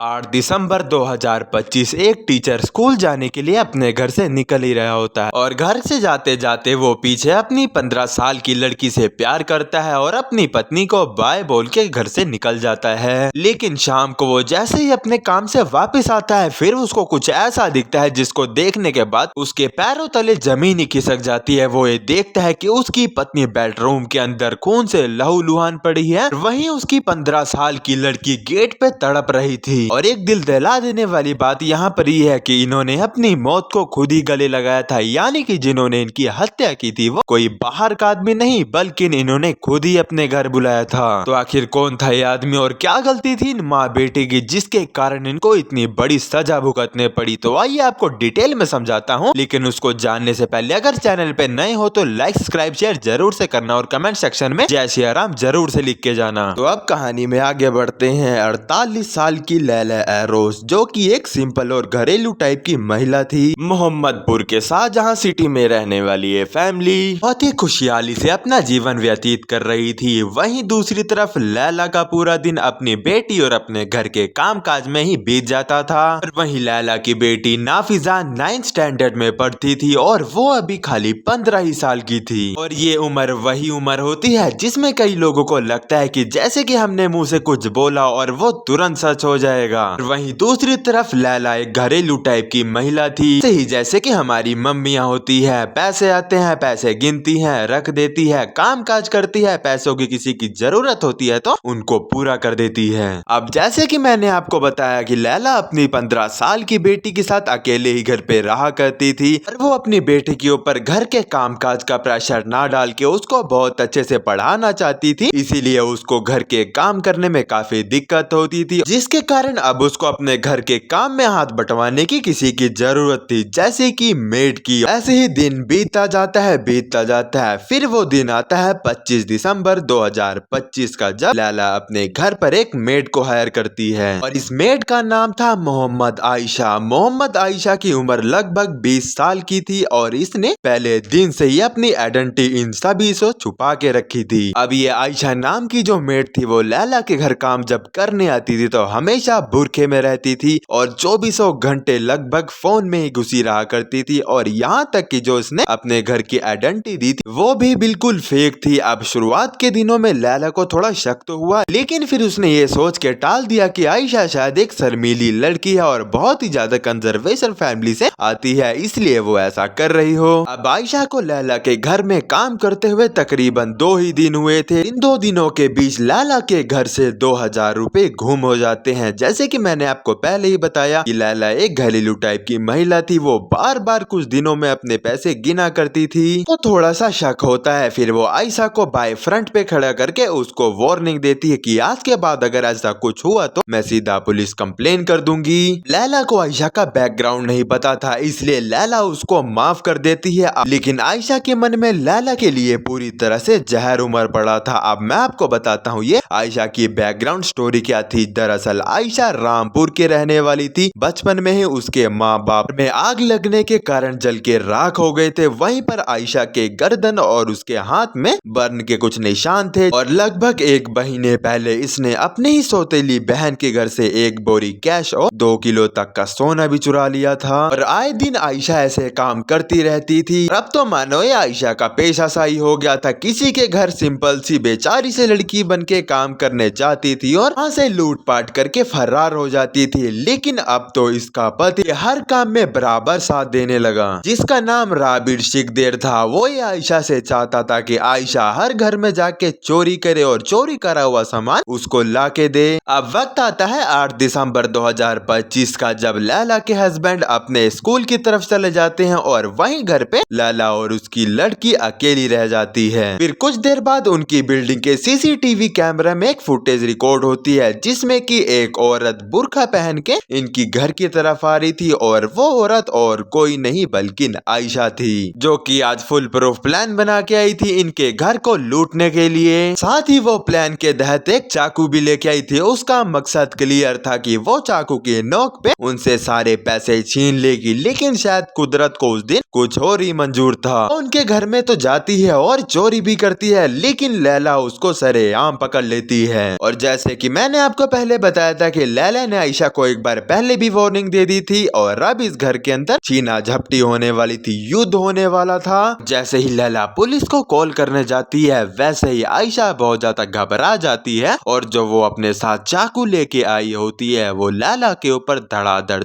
8 दिसंबर 2025 एक teacher school जाने के लिए अपने घर से निकल ही रहा होता है और घर से जाते जाते वो पीछे अपनी 15 साल की लड़की से प्यार करता है और अपनी पत्नी को बाय बोल के घर से निकल जाता है। लेकिन शाम को वो जैसे ही अपने काम से वापस आता है फिर उसको कुछ ऐसा दिखता है जिसको देखने के बाद उसके पैरों तले जमीन ही खिसक जाती है। वो ये देखता है कि उसकी पत्नी बेडरूम के अंदर खून से लहूलुहान पड़ी है, वहीं उसकी 15 साल की लड़की गेट पे तड़प रही थी। और एक दिल दहला देने वाली बात यहाँ पर यह है कि इन्होंने अपनी मौत को खुद ही गले लगाया था, यानी कि जिन्होंने इनकी हत्या की थी वो कोई बाहर का आदमी नहीं बल्कि इन्होंने खुद ही अपने घर बुलाया था। तो आखिर कौन था ये आदमी और क्या गलती थी इन माँ बेटे की जिसके कारण इनको इतनी बड़ी सजा भुगतने पड़ी? तो आइए आपको डिटेल में समझाता हूँ, लेकिन उसको जानने से पहले अगर चैनल पे नए हो तो लाइक सब्सक्राइब शेयर जरूर से करना और कमेंट सेक्शन में जय श्री राम जरूर से लिख के जाना। तो अब कहानी में आगे बढ़ते हैं। 48 साल की लैला एरोज जो कि एक सिंपल और घरेलू टाइप की महिला थी, मोहम्मदपुर के शाहजहां सिटी में रहने वाली ये फैमिली बहुत ही खुशहाली से अपना जीवन व्यतीत कर रही थी। वहीं दूसरी तरफ लैला का पूरा दिन अपनी बेटी और अपने घर के काम काज में ही बीत जाता था। और वहीं लैला की बेटी नाफिजा 9th स्टैंडर्ड में पढ़ती थी और वो अभी खाली 15 ही साल की थी। और ये उम्र वही उम्र होती है जिसमें कई लोगों को लगता है कि जैसे कि हमने मुंह से कुछ बोला और वो तुरंत सच हो जाएगा। वहीं दूसरी तरफ लैला एक घरेलू टाइप की महिला थी, सही जैसे कि हमारी मम्मियाँ होती है, पैसे आते हैं पैसे गिनती हैं, रख देती है, काम काज करती है, पैसों की किसी की जरूरत होती है तो उनको पूरा कर देती है। अब जैसे कि मैंने आपको बताया कि लैला अपनी 15 साल की बेटी के साथ अकेले ही घर पे रहा करती थी और वो अपनी बेटी के ऊपर घर के काम काज का प्रेशर ना डाल के उसको बहुत अच्छे से पढ़ाना चाहती थी, इसीलिए उसको घर के काम करने में काफी दिक्कत होती थी, जिसके कारण अब उसको अपने घर के काम में हाथ बंटवाने की किसी की जरूरत थी, जैसे कि मेड की। ऐसे ही दिन बीतता जाता है फिर वो दिन आता है 25 दिसंबर 2025 का, जब लैला अपने घर पर एक मेड को हायर करती है और इस मेड का नाम था मोहम्मद आयशा। मोहम्मद आयशा की उम्र लगभग 20 साल की थी और इसने पहले दिन से ही अपनी आइडेंटिटी इन सभी से छुपा के रखी थी। अब ये आयशा नाम की जो मेड थी वो लैला के घर काम जब करने आती थी तो हमेशा बुरखे में रहती थी और 24 घंटे लगभग फोन में ही घुसी रहा करती थी। और यहाँ तक कि जो इसने अपने घर की आइडेंटिटी दी थी वो भी बिल्कुल फेक थी। अब शुरुआत के दिनों में लैला को थोड़ा शक तो हुआ, लेकिन फिर उसने ये सोच के टाल दिया कि आयशा शायद एक शर्मीली लड़की है और बहुत ही ज्यादा कंजर्वेशन फैमिली से आती है, इसलिए वो ऐसा कर रही हो। अब आयशा को लैला के घर में काम करते हुए तकरीबन 2 ही दिन हुए थे। इन 2 दिनों के बीच लैला के घर से 2000 रुपए गुम हो जाते हैं। जैसे कि मैंने आपको पहले ही बताया कि लैला एक घरेलू टाइप की महिला थी, वो बार बार कुछ दिनों में अपने पैसे गिना करती थी, तो थोड़ा सा शक होता है। फिर वो आयशा को बाय फ्रंट पे खड़ा करके उसको वार्निंग देती है कि आज के बाद अगर ऐसा कुछ हुआ तो मैं सीधा पुलिस कंप्लेन कर दूंगी। लैला को आयशा का बैकग्राउंड नहीं पता था, इसलिए लैला उसको माफ कर देती है। लेकिन आयशा के मन में लैला के लिए पूरी तरह से जहर उमड़ पड़ा था। अब मैं आपको बताता हूँ ये आयशा की बैकग्राउंड स्टोरी क्या थी। दरअसल आयशा रामपुर के रहने वाली थी। बचपन में ही उसके माँ बाप में आग लगने के कारण जल के राख हो गए थे। वहीं पर आयशा के गर्दन और उसके हाथ में बर्न के कुछ निशान थे और लगभग 1 महीने पहले इसने अपनी ही सौतेली बहन के घर से 1 बोरी कैश और 2 किलो तक का सोना भी चुरा लिया था। और आए दिन आयशा ऐसे काम करती रहती थी। अब तो मानो ये आयशा का पेशा सा ही हो गया था। किसी के घर सिंपल सी बेचारी से लड़की बन के काम करने जाती थी और वहाँ से लूटपाट करके फरार हो जाती थी। लेकिन अब तो इसका पति हर काम में बराबर साथ देने लगा, जिसका नाम राबिर शिकदेर था। वो ये आयशा से चाहता था कि आयशा हर घर में जाके चोरी करे और चोरी करा हुआ सामान उसको लाके दे। अब वक्त आता है 8 दिसंबर 2025 का, जब लैला के हस्बैंड अपने स्कूल की तरफ चले जाते हैं और वहीं घर पे लैला और उसकी लड़की अकेली रह जाती है। फिर कुछ देर बाद उनकी बिल्डिंग के सीसीटीवी कैमरा में एक फुटेज रिकॉर्ड होती है जिसमें कि एक औरत बुर्का पहन के इनकी घर की तरफ आ रही थी और वो औरत और कोई नहीं बल्कि आयशा थी, जो कि आज फुल प्रूफ प्लान बना के आई थी इनके घर को लूटने के लिए। साथ ही वो प्लान के तहत एक चाकू भी लेके आई थी। उसका मकसद क्लियर था कि वो चाकू के नोक पे उनसे सारे पैसे छीन लेगी, लेकिन शायद कुदरत को उस दिन कुछ और ही मंजूर था। उनके घर में तो जाती है और चोरी भी करती है, लेकिन लैला उसको सरेआम पकड़ लेती है। और जैसे कि मैंने आपको पहले बताया था कि लैला ने आयशा को एक बार पहले भी वार्निंग दे दी थी और अब इस घर के अंदर छीना झपटी होने वाली थी, युद्ध होने वाला था। जैसे ही लैला पुलिस को कॉल करने जाती है वैसे ही आयशा बहुत ज्यादा घबरा जाती है और जो वो अपने साथ चाकू लेके आई होती है वो लैला के ऊपर धड़ाधड़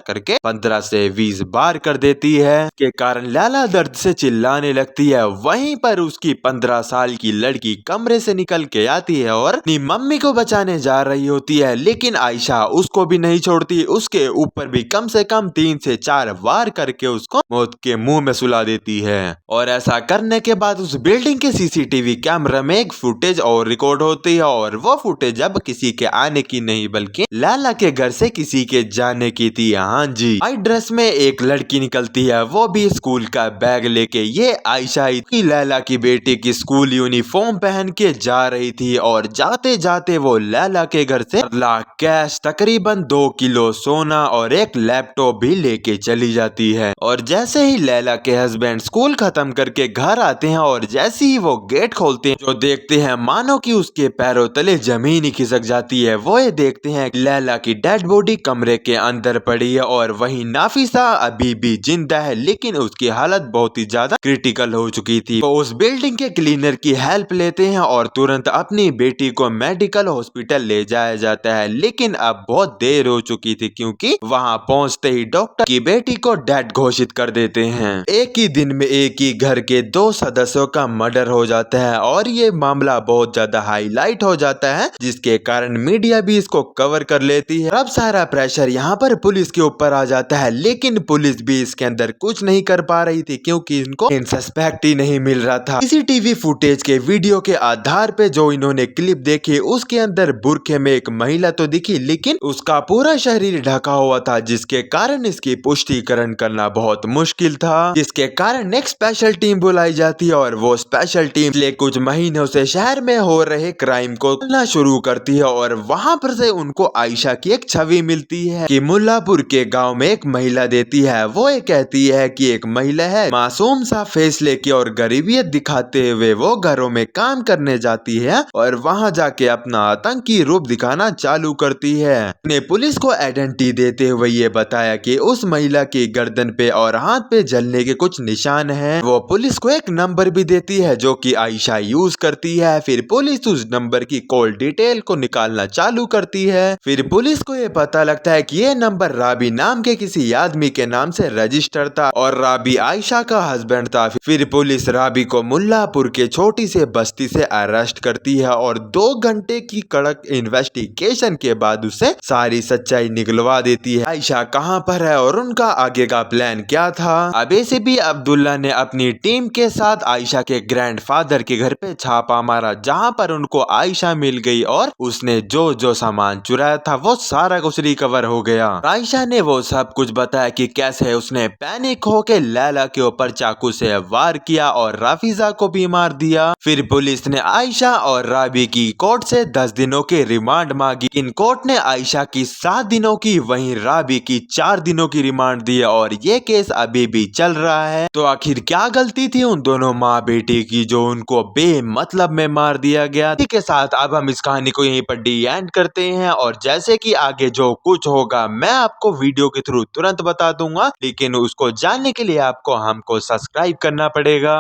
करके 15 से 20 बार कर देती है, के कारण लैला दर्द से चिल्लाने लगती है। वहीं पर उसकी 15 साल की लड़की कमरे से निकल के आती है और अपनी मम्मी को बचाने जा रही होती है, लेकिन आयशा उसको भी नहीं छोड़ती, उसके ऊपर भी कम से कम 3 से 4 वार करके उसको मौत के मुंह में सुला देती है। और ऐसा करने के बाद उस बिल्डिंग के सीसीटीवी कैमरा में एक फुटेज और रिकॉर्ड होती है और वो फुटेज अब किसी के आने की नहीं बल्कि लैला के घर से किसी के जाने की थी। हाँ जी, व्हाइट ड्रेस में एक लड़की निकलती है, वो भी स्कूल का बैग लेके। ये आयशा ही लैला की बेटी की स्कूल यूनिफॉर्म पहन के जा रही थी और जाते जाते वो लैला के घर से लाख कैश, तकरीबन 2 किलो सोना और एक लैपटॉप भी लेके चली जाती है। और जैसे ही लैला के हस्बैंड स्कूल खत्म करके घर आते हैं और जैसे ही वो गेट खोलते हैं जो देखते हैं मानो कि उसके पैरों तले जमीन ही खिसक जाती है। वो ये देखते हैं लैला की डेड बॉडी कमरे के अंदर पड़ी है और वहीं नाफिसा अभी भी जिंदा है, लेकिन उसकी हालत बहुत ही ज्यादा क्रिटिकल हो चुकी थी। तो उस बिल्डिंग के क्लीनर की हेल्प लेते हैं और तुरंत अपनी बेटी को मेडिकल हॉस्पिटल ले जाया जाता है, लेकिन अब बहुत देर हो चुकी थी क्योंकि वहां पहुंचते ही डॉक्टर की बेटी को डेड घोषित कर देते हैं। एक ही दिन में एक ही घर के 2 सदस्यों का मर्डर हो जाता है और ये मामला बहुत ज्यादा हाईलाइट हो जाता है, जिसके कारण मीडिया भी इसको कवर कर लेती है। अब सारा प्रेशर यहाँ पर पुलिस के ऊपर आ जाता है, लेकिन पुलिस भी इसके अंदर कुछ नहीं कर पा रही थी क्योंकि इनको सस्पेक्ट ही नहीं मिल रहा था। सीसीटीवी फुटेज के वीडियो के आधार पे जो इन्होंने क्लिप देखी उसके अंदर बुरखे में एक महिला तो दिखी, लेकिन उसका पूरा शरीर ढका हुआ था, जिसके कारण इसकी पुष्टिकरण करना बहुत मुश्किल था। जिसके कारण एक स्पेशल टीम बुलाई जाती है और वो स्पेशल टीम पिछले कुछ महीनों से शहर में हो रहे क्राइम को करना शुरू करती है और वहां पर से उनको आयशा की एक छवि मिलती है कि मुल्लापुर के गांव में एक महिला देती है। वो ये कहती है कि एक महिला है, मासूम सा फेस लेके और गरीबियत दिखाते हुए वो घरों में काम करने जाती है और वहां जाके अपना आतंकी रूप दिखाना चालू करती है। ने पुलिस को आइडेंटिटी देते हुए ये बताया कि उस महिला की गर्दन पे और हाथ पे जलने के कुछ निशान हैं। वो पुलिस को एक नंबर भी देती है जो कि आयशा यूज करती है। फिर पुलिस उस नंबर की कॉल डिटेल को निकालना चालू करती है। फिर पुलिस को ये पता लगता है कि ये नंबर राबी नाम के किसी आदमी के नाम से रजिस्टर था और राबी आयशा का हस्बैंड था। फिर पुलिस राबी को मुल्लापुर के छोटी से बस्ती से अरेस्ट करती है और 2 घंटे की कड़क इन्वेस्टिगेशन के बाद उसे सारी सच्चाई निकलवा देती है। आयशा कहाँ पर है और उनका आगे का प्लान क्या था। अब एसीपी अब्दुल्ला ने अपनी टीम के साथ आयशा के ग्रैंडफादर के घर पे छापा मारा, जहाँ पर उनको आयशा मिल गई और उसने जो जो सामान चुराया था वो सारा कुछ रिकवर हो गया। आयशा ने वो सब कुछ बताया कि कैसे उसने पैनिक होके लैला के ऊपर चाकू से वार किया और राफिजा को भी मार दिया। फिर पुलिस ने आयशा और राबी की कोर्ट से 10 दिनों के रिमांड मांगी। इन कोर्ट ने आयशा की 7 दिनों की, वहीं राबी की 4 दिनों की रिमांड दी और ये केस अभी भी चल रहा है। तो आखिर क्या गलती थी उन दोनों माँ बेटी की जो उनको बेमतलब में मार दिया गया। इसी के साथ अब हम इस कहानी को यहीं पर डी एंड करते हैं और जैसे कि आगे जो कुछ होगा मैं आपको वीडियो के थ्रू तुरंत बता दूंगा, लेकिन उसको जानने के लिए आपको हमको सब्सक्राइब करना पड़ेगा।